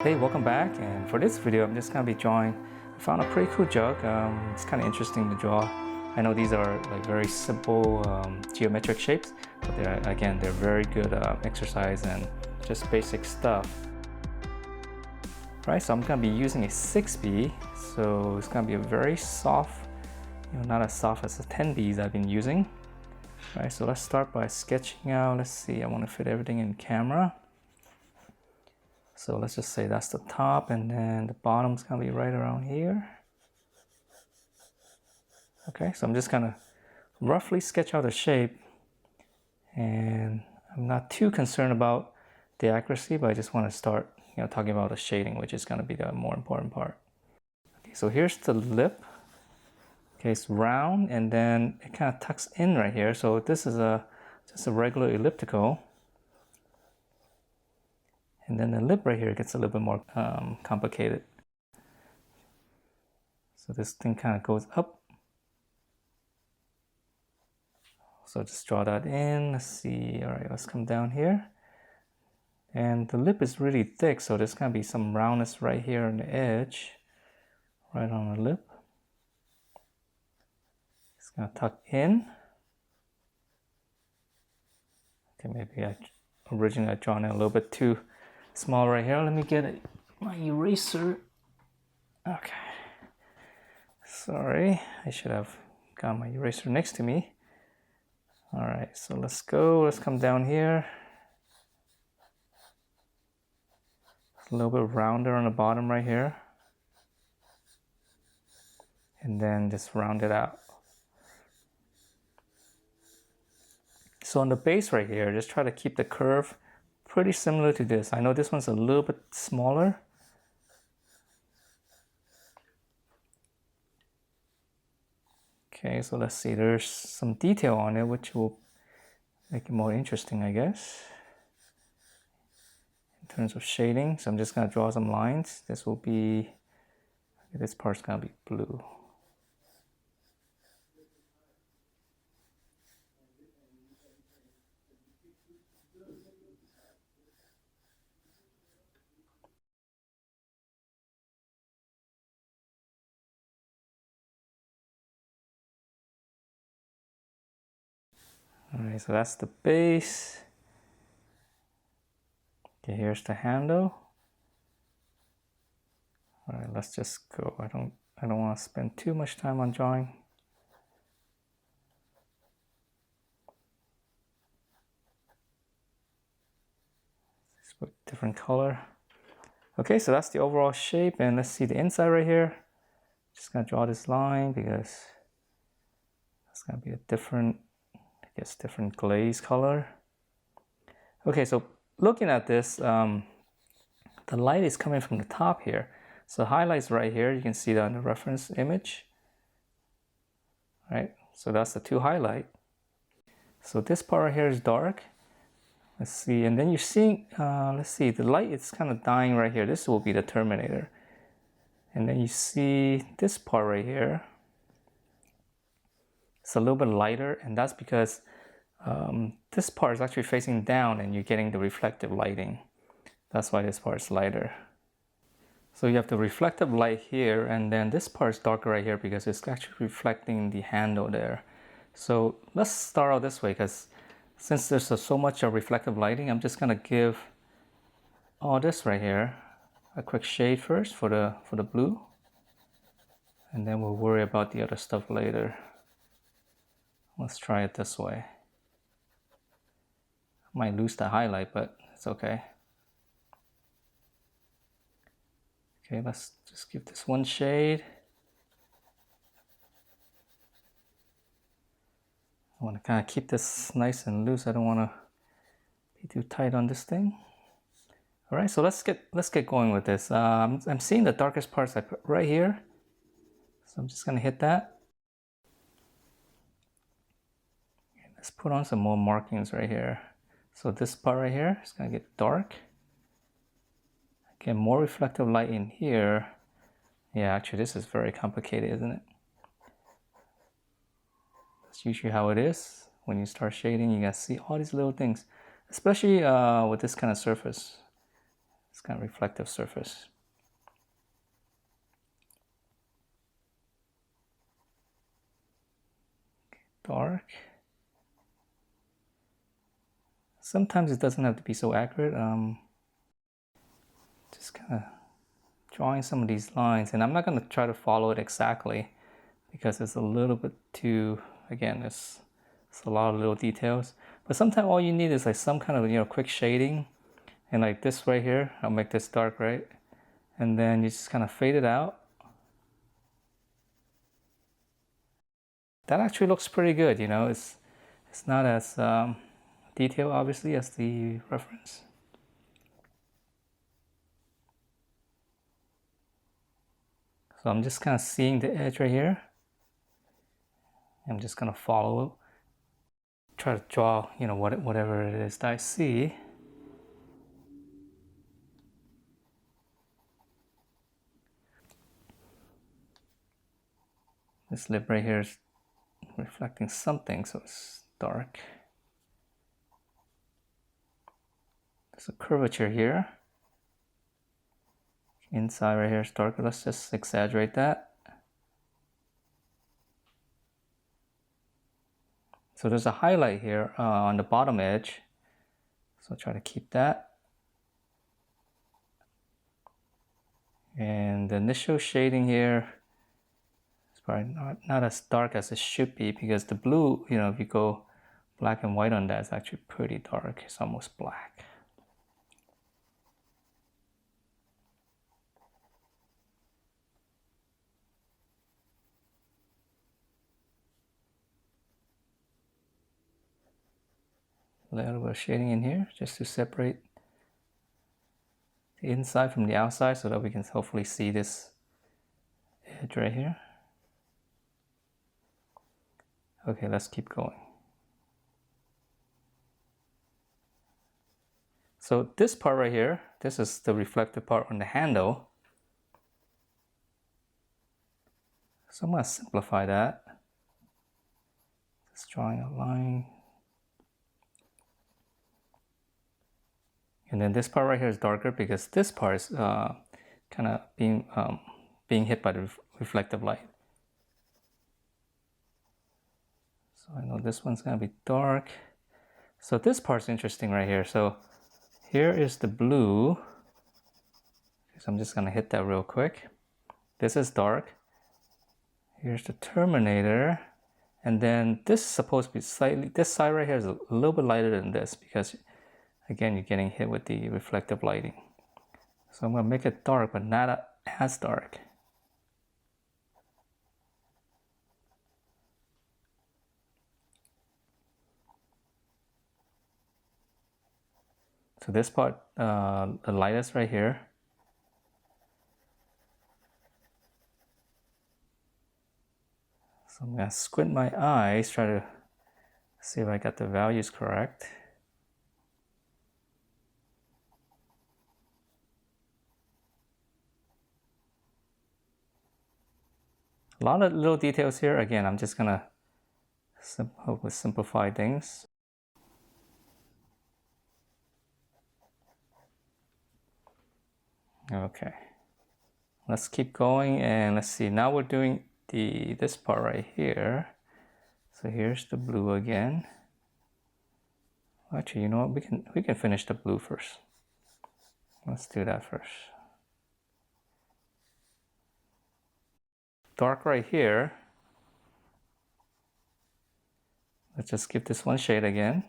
Hey, welcome back, and for this video I'm just going to be drawing. I found a pretty cool jug. It's kind of interesting to draw. I know these are like very simple geometric shapes, but they're very good exercise and just basic stuff. Right, so I'm going to be using a 6B, so it's going to be a very soft, not as soft as the 10Bs I've been using. Right, so let's start by sketching out. Let's see, I want to fit everything in camera. So let's just say that's the top, and then the bottom's gonna be right around here. Okay, so I'm just gonna roughly sketch out the shape, and I'm not too concerned about the accuracy, but I just want to start, talking about the shading, which is gonna be the more important part. Okay, so here's the lip. Okay, it's round, and then it kind of tucks in right here. So this is just a regular elliptical. And then the lip right here gets a little bit more complicated. So this thing kind of goes up. So just draw that in. Let's see. All right, let's come down here. And the lip is really thick, so there's gonna be some roundness right here on the edge, right on the lip. It's gonna tuck in. Okay, maybe originally I drawn it a little bit too small right here. Let me get my eraser. Okay. Sorry, I should have got my eraser next to me. All right, so let's come down here. A little bit rounder on the bottom right here. And then just round it out. So on the base right here, just try to keep the curve pretty similar to this. I know this one's a little bit smaller. Okay, so let's see, there's some detail on it which will make it more interesting, I guess, in terms of shading. So I'm just gonna draw some lines. This part's gonna be blue. All right, so that's the base. Okay, here's the handle. All right, let's just go. I don't want to spend too much time on drawing. Just put different color. Okay, so that's the overall shape, and let's see the inside right here. Just gonna draw this line because it's gonna be a different, different glaze color. Okay, so looking at this, the light is coming from the top here. So highlights right here, you can see that in the reference image. Right, so that's the two highlight. So this part right here is dark. Let's see, and then you're seeing, let's see, the light is kind of dying right here. This will be the terminator. And then you see this part right here. It's a little bit lighter, and that's because this part is actually facing down and you're getting the reflective lighting. That's why this part is lighter. So you have the reflective light here, and then this part is darker right here because it's actually reflecting the handle there. So let's start out this way, because since there's so much reflective lighting, I'm just gonna give all this right here a quick shade first for the blue, and then we'll worry about the other stuff later. Let's try it this way. I might lose the highlight, but it's okay. Okay, let's just give this one shade. I want to kind of keep this nice and loose. I don't want to be too tight on this thing. All right, so let's get going with this. I'm seeing the darkest parts I put right here, so I'm just gonna hit that. Okay, let's put on some more markings right here. So this part right here is gonna get dark. Okay, more reflective light in here. Yeah, actually this is very complicated, isn't it? That's usually how it is. When you start shading, you gotta see all these little things, especially with this kind of surface. It's kind of reflective surface. Dark. Sometimes it doesn't have to be so accurate. Just kind of drawing some of these lines, and I'm not going to try to follow it exactly because it's a little bit too, again, it's a lot of little details. But sometimes all you need is like some kind of, you know, quick shading, and like this right here, I'll make this dark, right? And then you just kind of fade it out. That actually looks pretty good, you know. It's not as detailed, obviously, as the reference. So I'm just kind of seeing the edge right here. I'm just gonna follow, try to draw, you know, whatever it is that I see. This lip right here is reflecting something, so it's dark. There's a curvature here. Inside right here is darker. Let's just exaggerate that. So there's a highlight here on the bottom edge. So try to keep that. And the initial shading here is probably not as dark as it should be, because the blue, you know, if you go black and white on that, it's actually pretty dark. It's almost black. A little bit of shading in here just to separate the inside from the outside so that we can hopefully see this edge right here. Okay, let's keep going. So this part right here, this is the reflective part on the handle. So I'm going to simplify that. Just drawing a line. And then this part right here is darker because this part is kind of being hit by the reflective light. So I know this one's going to be dark. So this part's interesting right here. So here is the blue. So I'm just going to hit that real quick. This is dark. Here's the Terminator. And then this is supposed to be slightly, this side right here is a little bit lighter than this because, again, you're getting hit with the reflective lighting. So I'm going to make it dark, but not as dark. So this part, the lightest right here. So I'm going to squint my eyes, try to see if I got the values correct. A lot of little details here. Again, I'm just going to hopefully simplify things. Okay, let's keep going and let's see. Now we're doing this part right here. So here's the blue again. Actually, you know what? We can finish the blue first. Let's do that first. Dark right here. Let's just give this one shade again.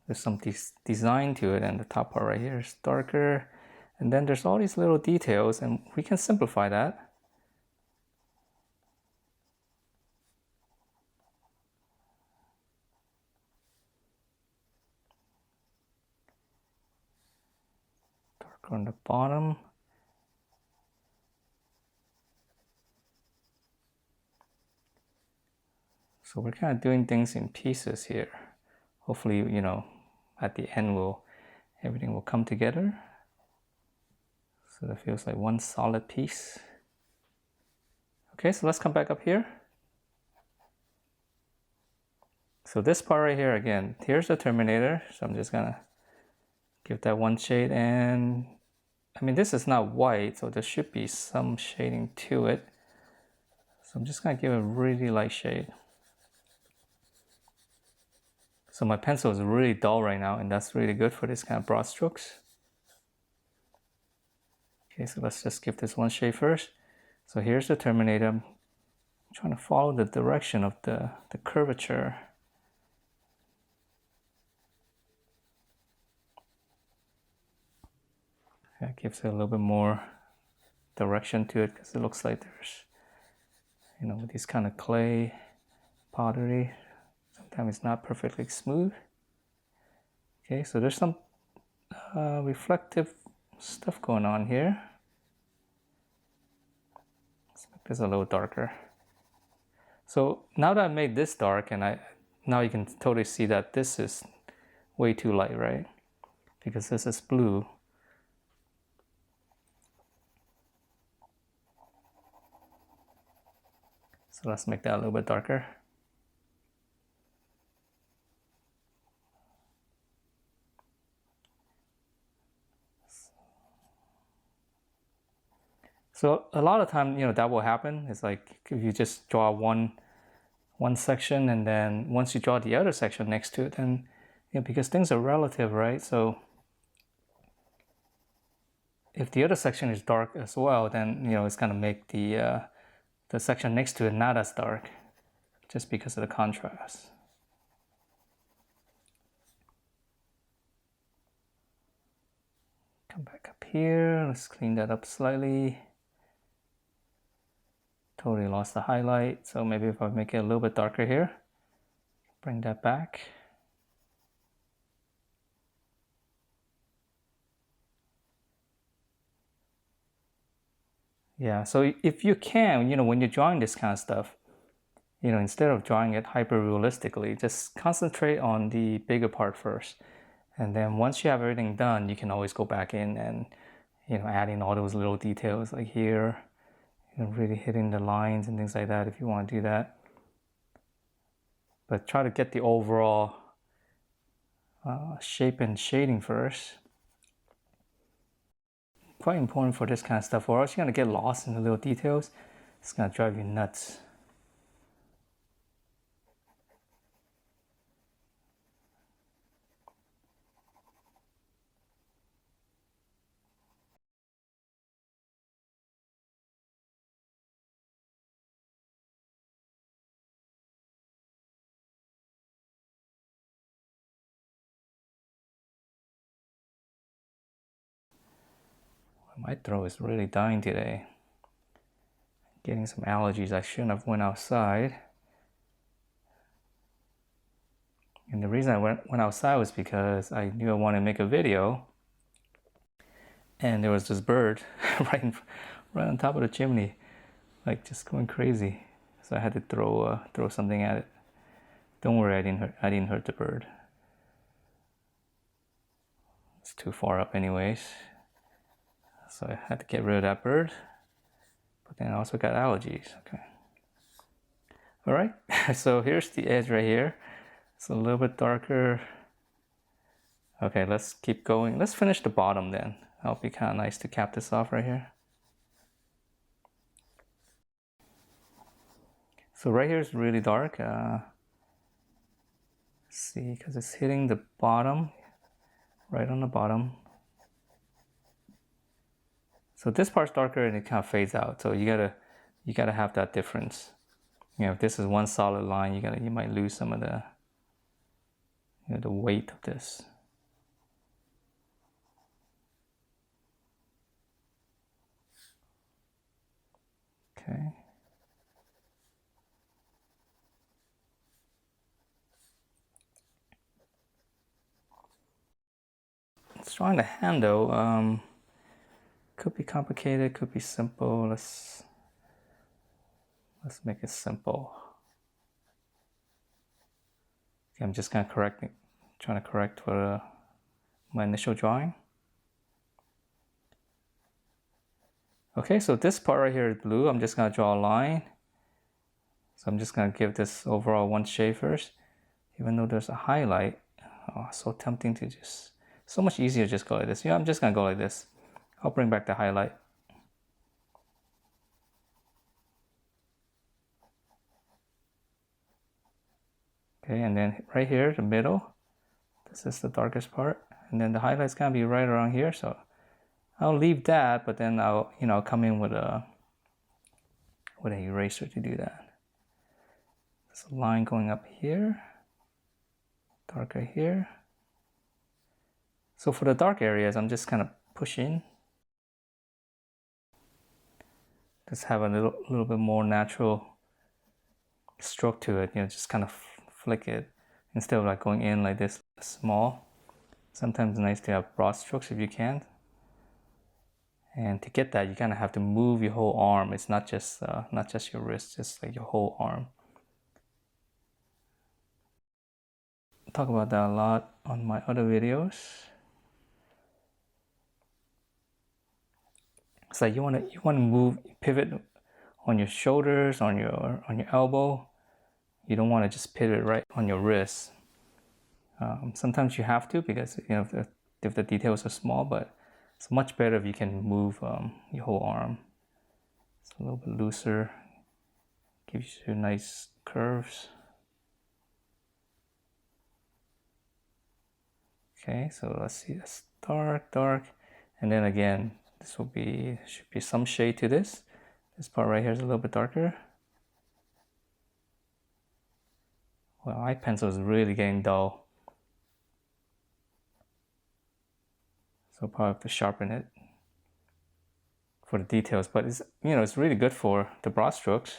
There's some design to it, and the top part right here is darker. And then there's all these little details, and we can simplify that. Darker on the bottom. So we're kind of doing things in pieces here. Hopefully, you know, at the end everything will come together. So that feels like one solid piece. Okay, so let's come back up here. So this part right here, again, here's the terminator. So I'm just gonna give that one shade, and I mean, this is not white, so there should be some shading to it. So I'm just gonna give it a really light shade. So my pencil is really dull right now, and that's really good for this kind of broad strokes. Okay, so let's just give this one shade first. So here's the terminator. I'm trying to follow the direction of the curvature. That gives it a little bit more direction to it, because it looks like there's, you know, these kind of clay pottery, sometimes it's not perfectly smooth. Okay, so there's some reflective stuff going on here. Let's make this a little darker. So now that I made this dark, and now you can totally see that this is way too light, right? Because this is blue. So let's make that a little bit darker. So a lot of time, you know, that will happen. It's like if you just draw one section, and then once you draw the other section next to it, then, you know, because things are relative, right? So if the other section is dark as well, then, you know, it's gonna make the section next to it not as dark, just because of the contrast. Come back up here, let's clean that up slightly. Totally lost the highlight, so maybe if I make it a little bit darker here, bring that back. Yeah, so if you can, you know, when you're drawing this kind of stuff, you know, instead of drawing it hyper realistically, just concentrate on the bigger part first. And then once you have everything done, you can always go back in and, you know, add in all those little details like here, you know, really hitting the lines and things like that if you want to do that. But try to get the overall shape and shading first. Quite important for this kind of stuff, or else you're gonna get lost in the little details. It's gonna drive you nuts. My throat is really dying today. Getting some allergies. I shouldn't have went outside. And the reason I went outside was because I knew I wanted to make a video. And there was this bird right on top of the chimney, like just going crazy. So I had to throw something at it. Don't worry, I didn't hurt the bird. It's too far up anyways. So I had to get rid of that bird. But then I also got allergies. Okay. All right. So here's the edge right here. It's a little bit darker. Okay, let's keep going. Let's finish the bottom then. That'll be kind of nice to cap this off right here. So right here is really dark. See, because it's hitting the bottom, right on the bottom. So this part's darker and it kind of fades out. So you gotta have that difference. You know, if this is one solid line, you might lose some of the, you know, the weight of this. Okay. Let's try the handle. Could be complicated, could be simple. Let's make it simple. Okay, I'm just trying to correct for my initial drawing. Okay, so this part right here is blue. I'm just gonna draw a line. So I'm just gonna give this overall one shade first. even though there's a highlight. Oh, so tempting to just, so much easier just go like this. I'm just gonna go like this. I'll bring back the highlight. Okay, and then right here, the middle, this is the darkest part. And then the highlight's gonna be right around here, so I'll leave that, but then I'll, come in with an eraser to do that. There's a line going up here, darker here. So for the dark areas, I'm just kind of pushing. Just have a little bit more natural stroke to it, just kind of flick it instead of like going in like this small. Sometimes it's nice to have broad strokes if you can. And to get that, you kind of have to move your whole arm. It's not just your wrist, just like your whole arm. I talk about that a lot on my other videos. It's like you want to move, pivot on your shoulders, on your elbow. You don't want to just pivot right on your wrist. Sometimes you have to, because if the details are small, but it's much better if you can move your whole arm. It's a little bit looser, gives you nice curves. Okay, so let's see, that's dark, and then again, this should be some shade to this. This part right here is a little bit darker. Well, my pencil is really getting dull, so probably have to sharpen it for the details. But it's really good for the broad strokes.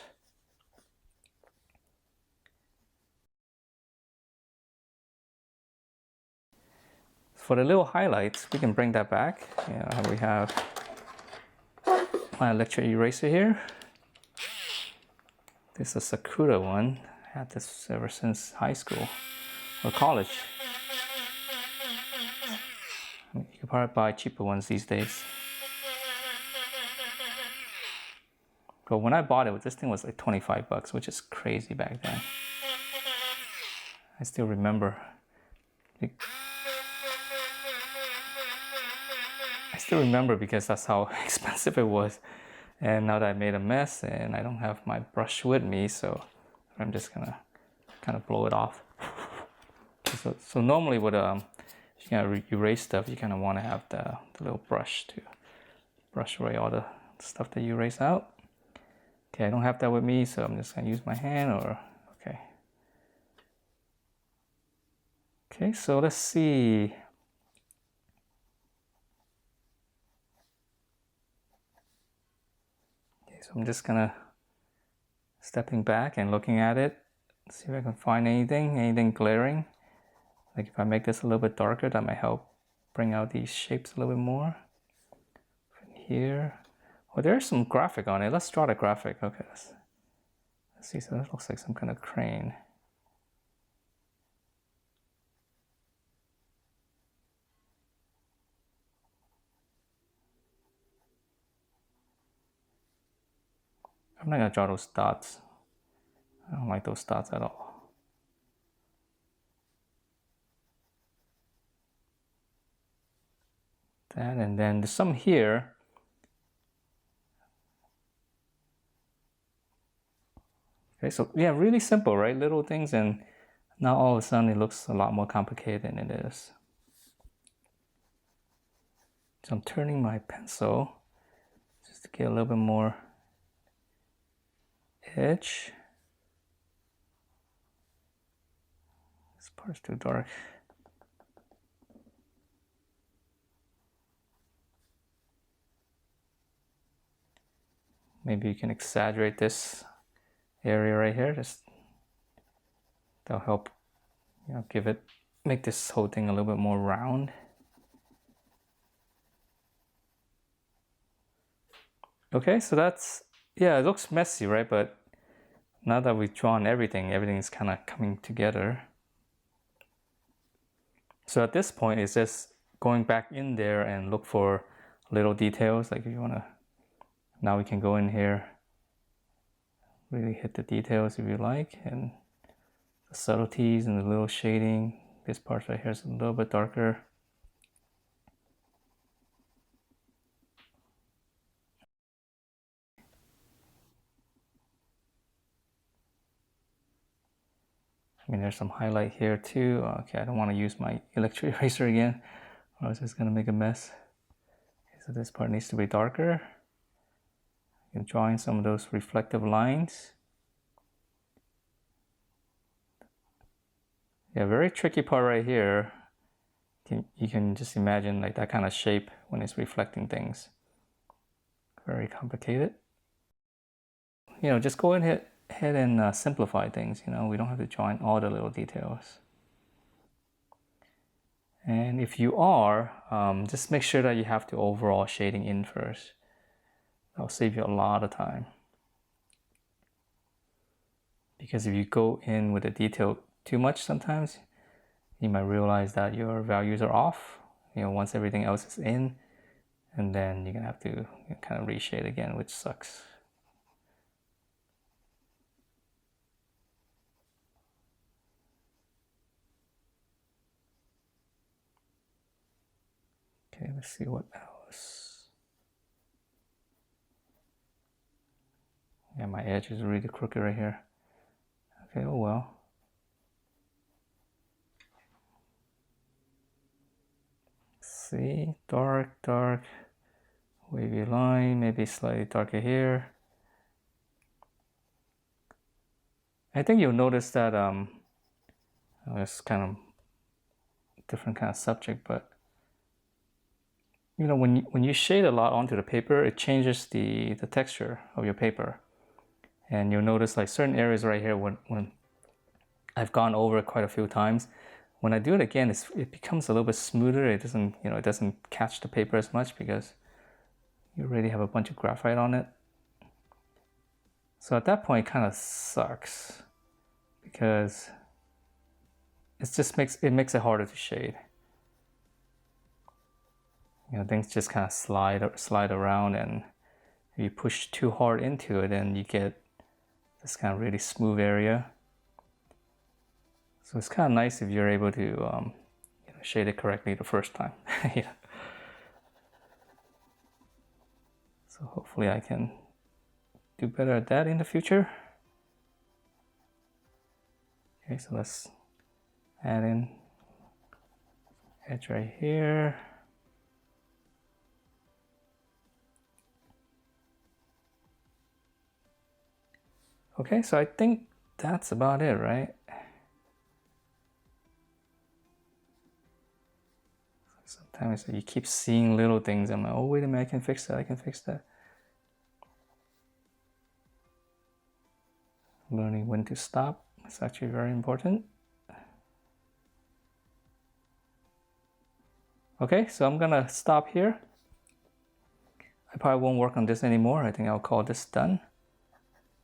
For the little highlights, we can bring that back. We have my electric eraser here. This is a Sakura one. I had this ever since high school or college. You can probably buy cheaper ones these days. But when I bought it, this thing was like 25 bucks, which is crazy back then. I still remember. Because that's how expensive it was. And now that I made a mess and I don't have my brush with me, so I'm just gonna kind of blow it off. So normally with if you're gonna erase stuff, you kind of want to have the little brush to brush away all the stuff that you erase out. Okay, I don't have that with me, so I'm just gonna use my hand okay. Okay, so let's see. So I'm just gonna stepping back and looking at it, see if I can find anything glaring. Like if I make this a little bit darker, that might help bring out these shapes a little bit more. From here, well, there's some graphic on it. Let's draw the graphic. Okay, let's see. So that looks like some kind of crane. I'm not gonna draw those dots. I don't like those dots at all. That, and then there's some here. Okay, so yeah, really simple, right? Little things, and now all of a sudden it looks a lot more complicated than it is. So I'm turning my pencil just to get a little bit more edge. This part's too dark. Maybe you can exaggerate this area right here. Just that'll help, make this whole thing a little bit more round. Okay, so that's, yeah, it looks messy, right? But now that we've drawn everything's kind of coming together. So at this point, it's just going back in there and look for little details. Like if you want to, now we can go in here, really hit the details if you like, and the subtleties and the little shading. This part right here is a little bit darker. I mean, there's some highlight here too. Okay, I don't want to use my electric eraser again, or else it's gonna make a mess. Okay, so this part needs to be darker. You're drawing some of those reflective lines. Yeah, very tricky part right here. You can just imagine like that kind of shape when it's reflecting things. Very complicated. You know, just go ahead and simplify things. You know, we don't have to draw in all the little details. And if you are, just make sure that you have the overall shading in first. That'll save you a lot of time. Because if you go in with the detail too much sometimes, you might realize that your values are off, you know, once everything else is in, and then you're gonna have to kind of reshade again, which sucks. Okay, let's see what else. Yeah, my edge is really crooked right here. Okay, oh well. See, dark, dark, wavy line, maybe slightly darker here. I think you'll notice that it's kind of different kind of subject, but you know, when you shade a lot onto the paper, it changes the texture of your paper. And you'll notice like certain areas right here when I've gone over it quite a few times, when I do it again, it becomes a little bit smoother. It doesn't, you know, it doesn't catch the paper as much because you already have a bunch of graphite on it. So at that point, it kind of sucks because it just makes it harder to shade. You know, things just kind of slide around, and if you push too hard into it, then you get this kind of really smooth area. So it's kind of nice if you're able to you know, shade it correctly the first time. Yeah. So hopefully I can do better at that in the future. Okay, so let's add in edge right here. Okay, so I think that's about it, right? Sometimes you keep seeing little things. I'm like, oh, wait a minute, I can fix that, I can fix that. Learning when to stop is actually very important. Okay, so I'm gonna stop here. I probably won't work on this anymore. I think I'll call this done.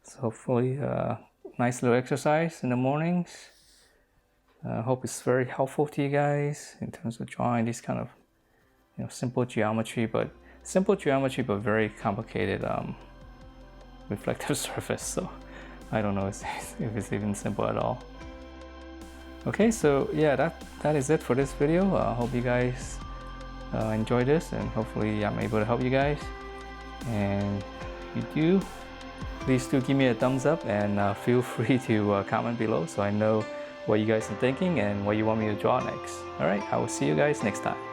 So hopefully nice little exercise in the mornings. I hope it's very helpful to you guys in terms of drawing these kind of, you know, simple geometry, but very complicated reflective surface. So I don't know if it's even simple at all. Okay, so yeah, that is it for this video. I hope you guys enjoy this, and hopefully I'm able to help you guys. And if you do, please do give me a thumbs up, and feel free to comment below so I know what you guys are thinking and what you want me to draw next. All right, I will see you guys next time.